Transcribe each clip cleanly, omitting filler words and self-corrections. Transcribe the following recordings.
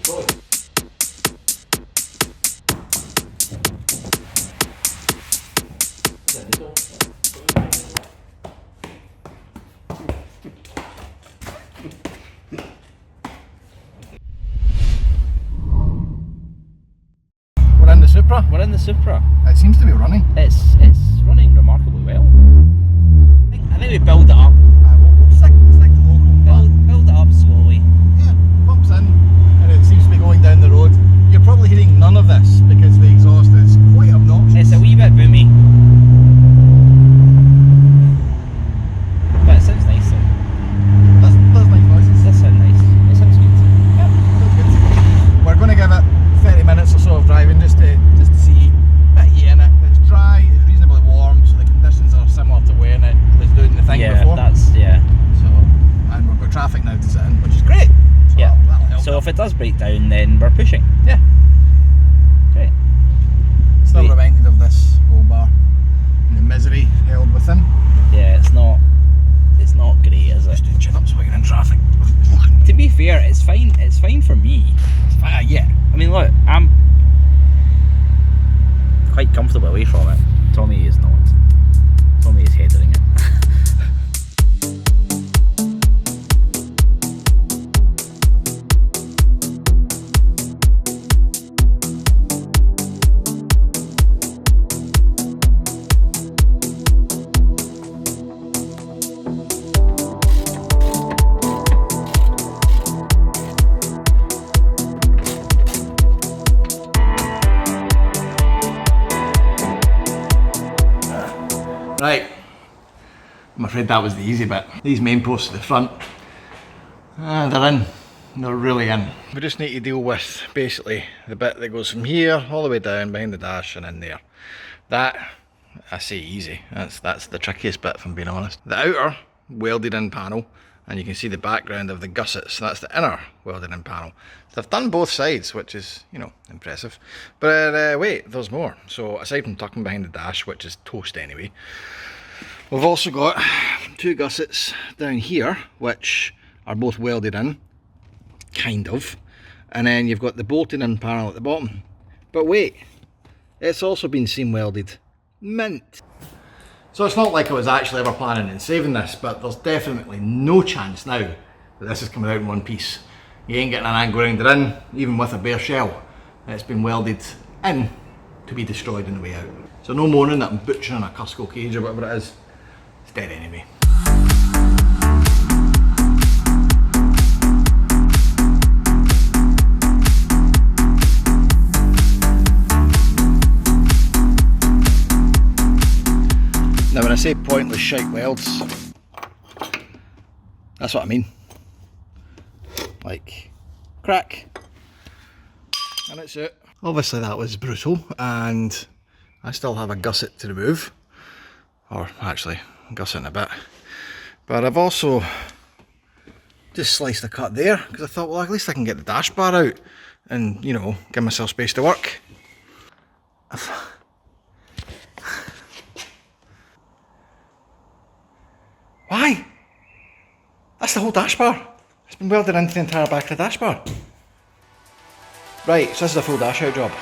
We're in the Supra. We're in the Supra. It seems to be running. It's running remarkably well. I think we build it up. We'll stick to local. Build it up slowly. Yeah, bumps in, and it seems to be going down the road. You're probably hearing none of this because the exhaust is quite obnoxious. It's a wee bit boomy. But it sounds nice though. That's nice noises. That sounds nice. It sounds good. Yeah, sounds good. We're going to give it 30 minutes or so of driving just to see a bit of heat in it. It's dry, it's reasonably warm, so the conditions are similar to when it was doing the thing before. So, and we've got traffic now to sit in, which is great. So Yeah. that'll help. So if it does break down, then we're pushing. Yeah. Great. Still Sweet. reminded of this roll bar and the misery held within. Yeah, it's not great, is it? Just doing chin-ups while you're in traffic. To be fair, it's fine. It's fine for me. Yeah. I mean, look, I'm quite comfortable away from it. Tommy is not. Tommy is headering it. Right, I'm afraid that was the easy bit. These main posts at the front, they're in, they're really in. We just need to deal with basically the bit that goes from here all the way down behind the dash and in there. That, I say easy, that's the trickiest bit if I'm being honest. The outer welded in panel, and you can see the background of the gussets, that's the inner welded in panel. So I've done both sides, which is, you know, impressive. But wait, there's more. So aside from tucking behind the dash, which is toast anyway, we've also got two gussets down here, which are both welded in, kind of. And then you've got the bolted in panel at the bottom. But wait, it's also been seam welded. Mint. So it's not like I was actually ever planning on saving this, but there's definitely no chance now that this is coming out in one piece. You ain't getting an angle grinder in, even with a bare shell. It's been welded in to be destroyed on the way out. So no moaning that I'm butchering a Cusco cage or whatever it is. It's dead anyway. Now when I say pointless shite welds, that's what I mean. Like, crack, and that's it. Obviously that was brutal, and I still have a gusset to remove, or actually gusset in a bit. But I've also just sliced a cut there, because I thought, well, at least I can get the dash bar out and, you know, give myself space to work. Why? That's the whole dash bar. It's been welded into the entire back of the dash bar. Right, so this is a full dash out job.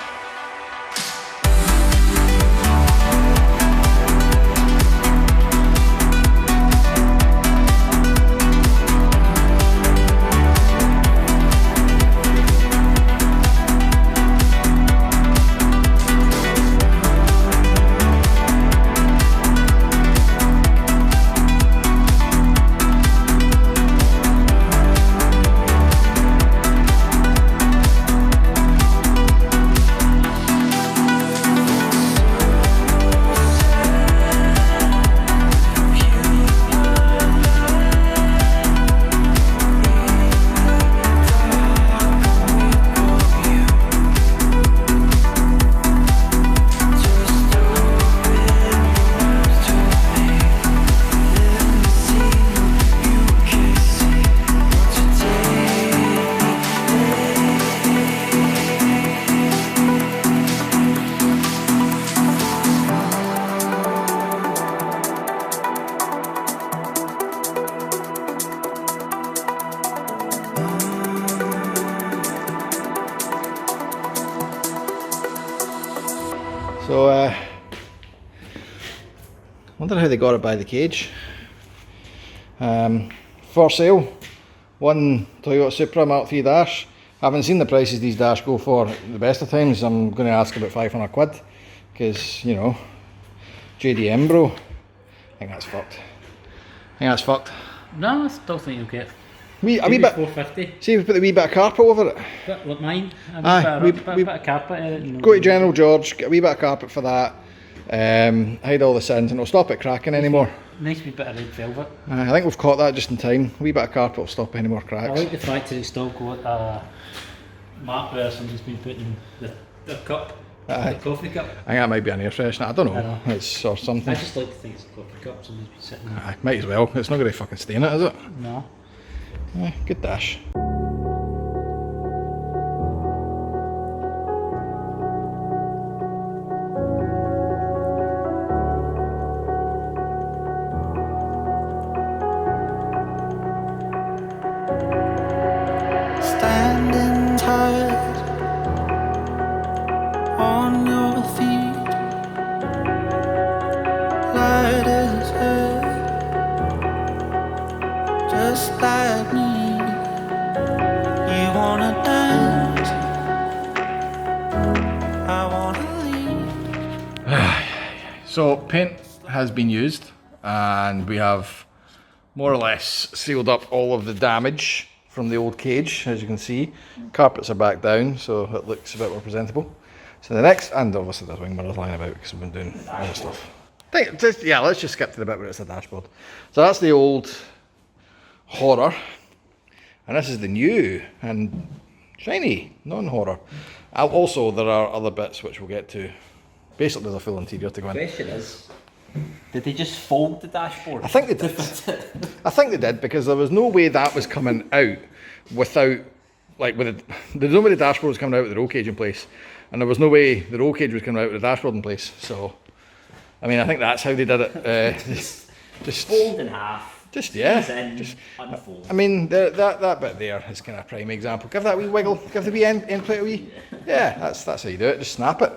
So, wonder how they got it by the cage. For sale, one Toyota Supra Mark III dash. Haven't seen the prices these dash go for at the best of times. I'm going to ask about 500 quid, because, you know, JDM bro. I think that's fucked. No, I still think you'll get A wee bit. 450. See, we put the wee bit of carpet over it. Bit like mine. Aye, A bit of carpet in it. You know. Go to General George, get a wee bit of carpet for that. Hide all the sins, and it'll stop it cracking anymore. Nice wee bit of red velvet. I think we've caught that just in time. A wee bit of carpet will stop any more cracks. I like the fact that it's still got a map where somebody's been putting the cup, the coffee cup. I think that might be an air freshener, I don't know. It's or something. I just like to think it's a coffee cup, somebody's been sitting there. Aye, might as well. It's not going to fucking stain it, is it? No. Good dash. Standing tight on your feet, light as air, just like me. You wanna dance, I wanna leave. So paint has been used, and we have more or less sealed up all of the damage from the old cage. As you can see, carpets are back down, so it looks a bit more presentable. So the next, and obviously there's wing mirrors lying about because we've been doing other stuff. Yeah, let's just skip to the bit where it's the dashboard. So that's the old horror, and this is the new and shiny non-horror. Also, there are other bits which we'll get to. Basically, there's a full interior to go in. The question is, did they just fold the dashboard? I think they did. I think they did, because there was no way that was coming out without, like, there's no way the dashboard was coming out with the roll cage in place, and there was no way the roll cage was coming out with the dashboard in place. So, I mean, I think that's how they did it. Just fold in half. Just yeah. Just unfold. I mean, that bit there is kind of a prime example. Give that wee wiggle. Give the wee end plate a wee. Yeah, that's how you do it. Just snap it.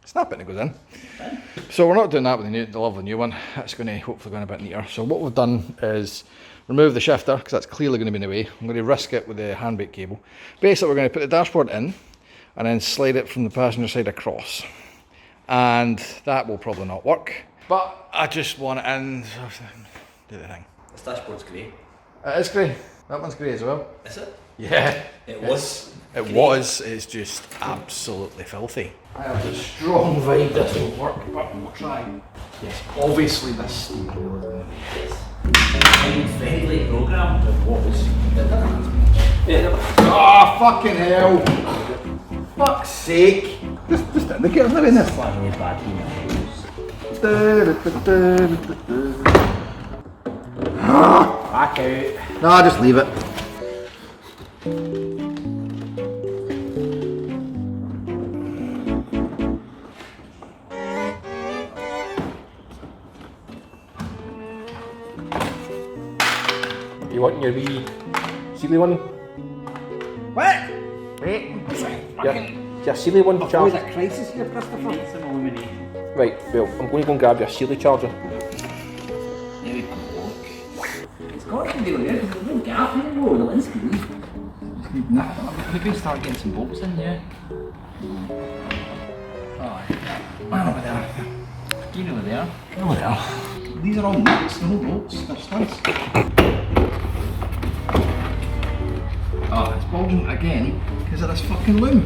Snap it and it goes in. So we're not doing that with the lovely new one. That's going to hopefully go in a bit neater. So what we've done is remove the shifter, because that's clearly going to be in the way. I'm going to risk it with the handbrake cable. Basically, we're going to put the dashboard in and then slide it from the passenger side across. And that will probably not work. But I just want it in. Do the thing. This dashboard's grey. It is grey. That one's grey as well. Is it? Yeah. It was. It was. It's just absolutely filthy. I have a strong vibe this will work, but we'll try. Yes, obviously this steam wheel is Friendly program. what was. Oh, fucking hell! Fuck's sake! Just indicate I'm not in this. Really bad Back out. No, just leave it. You want your wee Sealy one? What? Wait. Your Sealy one, Oh, Charles? is it crisis here, Christopher? It's an illuminate. Right, well, I'm going to go and grab your Sealy charger. There we go. It's got to be there because there's no gap anymore. The lens can leave. Maybe start getting some bolts in there. Man over there. Get over there. Over there. These are all nuts, they're no bolts, they're studs. Oh, it's bulging again because of this fucking loom.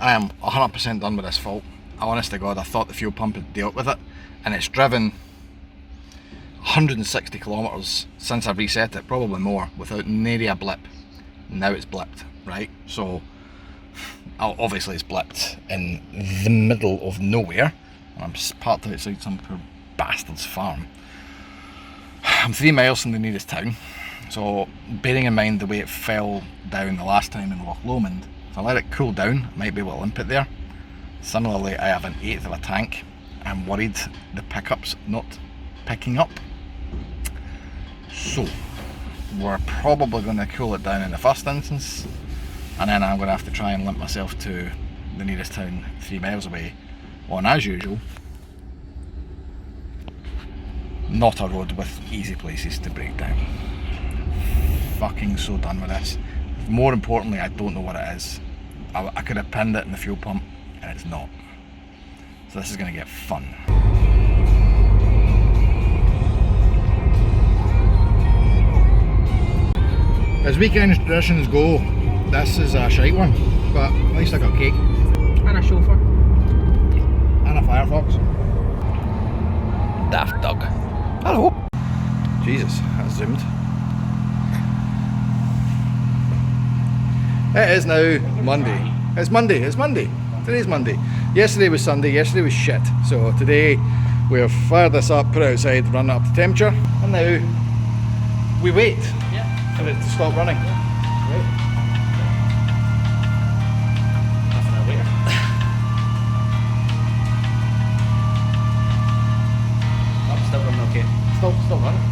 I am 100% done with this fault. Honest to God, I thought the fuel pump had dealt with it, and it's driven 160 kilometres since I've reset it, probably more, without nary a blip. Now it's blipped, right? So obviously it's blipped in the middle of nowhere. I'm parked outside some poor bastard's farm. I'm 3 miles from the nearest town, so bearing in mind the way it fell down the last time in Loch Lomond, if I let it cool down, I might be able to limp it there. Similarly, I have an 1/8 of a tank. I'm worried the pickup's not picking up. So we're probably going to cool it down in the first instance, and then I'm going to have to try and limp myself to the nearest town 3 miles away on, as usual, not a road with easy places to break down. Fucking so done with this. More importantly, I don't know what it is. I could have pinned it in the fuel pump and it's not. So this is going to get fun. As weekend traditions go, this is a shite one, but at least I got cake. And a chauffeur. And a Firefox. Daft Dog. Hello. Jesus, that zoomed. It is now Monday. It's Monday. Today's Monday. Yesterday was Sunday. Yesterday was shit. So today we have fired this up, put it outside, run it up to temperature, and now we wait for it to stop running. Right. Half an hour later. Oh, still running okay. Still running.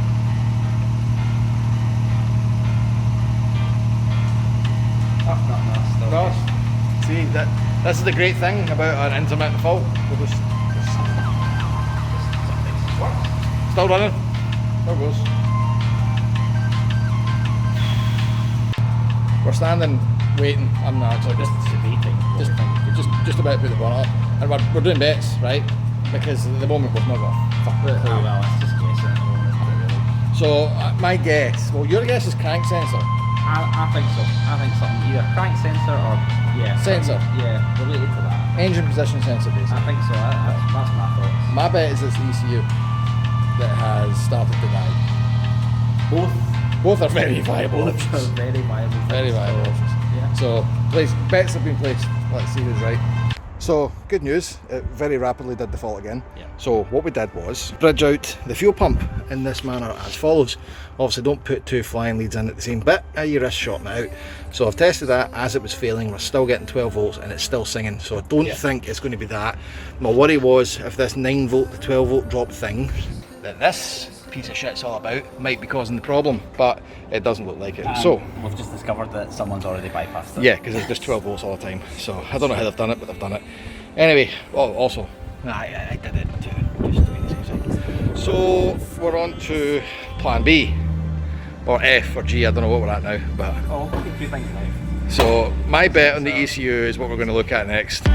Oh, no, still No, okay. see, this is the great thing about an intermittent fault. We'll just still running. There goes. We're standing, waiting. I'm not actually Just debating. just about to put the bonnet up, and we're doing bets, right? Because at the moment we've not got a fucking clue. Oh well, it's just guessing at the moment, really. So my guess, well, your guess is crank sensor. I think so. I think something either crank sensor or Sensor. Yeah, related to that. Engine position sensor, I basically. think so. That's my thoughts. My bet is it's the ECU that has started to die. Both are very viable Both options. are very viable. Very things, viable so, options. Yeah. So bets have been placed. Let's see who's right. So good news, it very rapidly did default again. Yeah. So what we did was bridge out the fuel pump in this manner as follows. Obviously don't put 2 flying leads in at the same bit, you risk shorting it out. So I've tested that as it was failing, we're still getting 12 volts and it's still singing, so I don't think it's going to be that. My worry was if this 9 volt to 12 volt drop thing that this piece of shit's all about might be causing the problem, but it doesn't look like it. So we've just discovered that someone's already bypassed it. yeah, because it's just 12 volts all the time. So I don't know how they've done it, but they've done it. Anyway, also, I did it too, just to be the safe side. So we're on to plan B, or F, or G, I don't know what we're at now. But Oh, what did you think now? so my bet on the ECU is what we're going to look at next.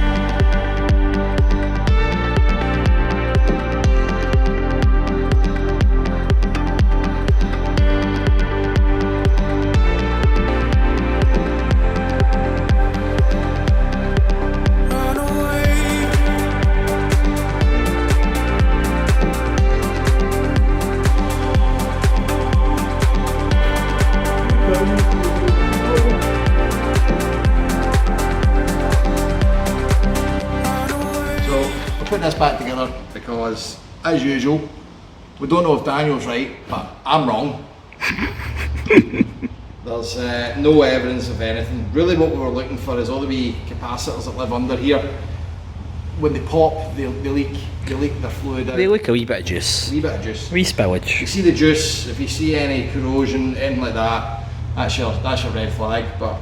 Run away. So we're putting this back together because, as usual, we don't know if Daniel's right, but I'm wrong. There's no evidence of anything. Really what we were looking for is all the wee capacitors that live under here. When they pop, they leak their fluid out. They look a wee bit of juice. A wee bit of juice. Wee You spillage. see the juice, if you see any corrosion, anything like that, that's your red flag. But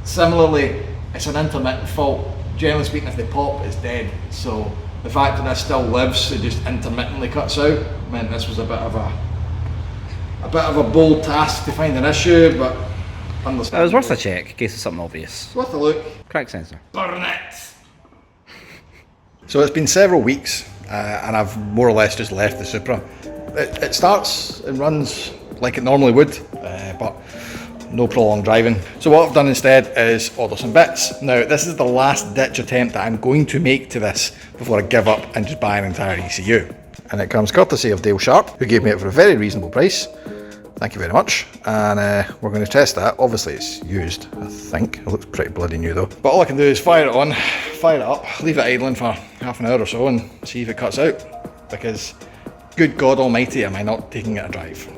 similarly, it's an intermittent fault. Generally speaking, if they pop, it's dead. So the fact that this still lives, it just intermittently cuts out, meant this was a bit of a bold task to find an issue, but understandable. It was worth a check in case it's something obvious. It's worth a look. Crank sensor. Burn it! So it's been several weeks, and I've more or less just left the Supra. It starts and runs like it normally would, but no prolonged driving. So what I've done instead is order some bits. Now this is the last ditch attempt that I'm going to make to this before I give up and just buy an entire ECU. And it comes courtesy of Dale Sharp, who gave me it for a very reasonable price. Thank you very much. And we're going to test that. Obviously it's used, I think. It looks pretty bloody new though. But all I can do is fire it on, fire it up, leave it idling for half an hour or so and see if it cuts out. Because good God almighty, am I not taking it a drive.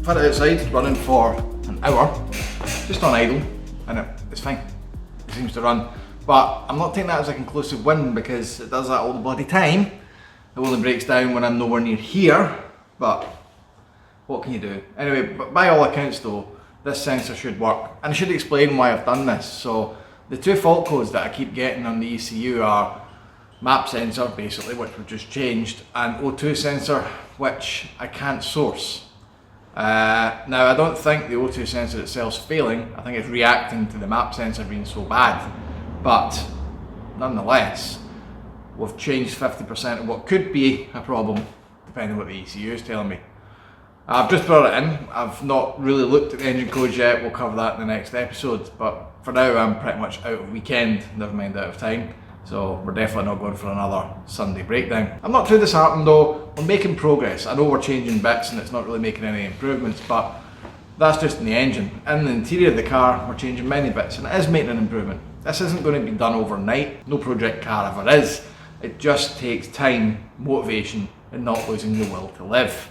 I've had it outside running for an hour, just on idle, and it's fine. It seems to run. But I'm not taking that as a conclusive win because it does that all the bloody time. It only breaks down when I'm nowhere near here, but what can you do? Anyway, but by all accounts though, this sensor should work. And I should explain why I've done this. So the two fault codes that I keep getting on the ECU are map sensor, basically, which we've just changed, and O2 sensor, which I can't source. Now I don't think the O2 sensor itself is failing, I think it's reacting to the map sensor being so bad, but nonetheless we've changed 50% of what could be a problem depending on what the ECU is telling me. I've just brought it in, I've not really looked at the engine codes yet, we'll cover that in the next episode, but for now I'm pretty much out of weekend, never mind out of time. So we're definitely not going for another Sunday breakdown. I'm not too disheartened though, we're making progress. I know we're changing bits and it's not really making any improvements, but that's just in the engine. In the interior of the car, we're changing many bits and it is making an improvement. This isn't going to be done overnight, no project car ever is. It just takes time, motivation, and not losing the will to live.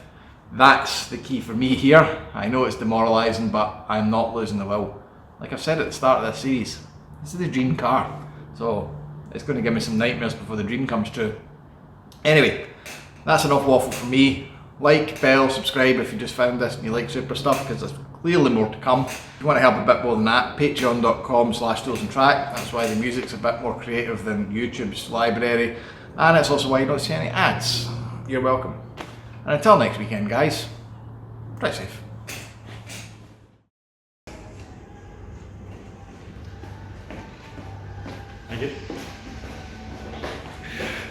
That's the key for me here. I know it's demoralising, but I'm not losing the will. Like I've said at the start of this series, this is the dream car. So it's going to give me some nightmares before the dream comes true. Anyway, that's enough waffle from me. Like, bell, subscribe if you just found this and you like Supra stuff, because there's clearly more to come. If you want to help a bit more than that, patreon.com/toolsandtrack. That's why the music's a bit more creative than YouTube's library. And it's also why you don't see any ads. You're welcome. And until next weekend, guys, drive safe. Thank you.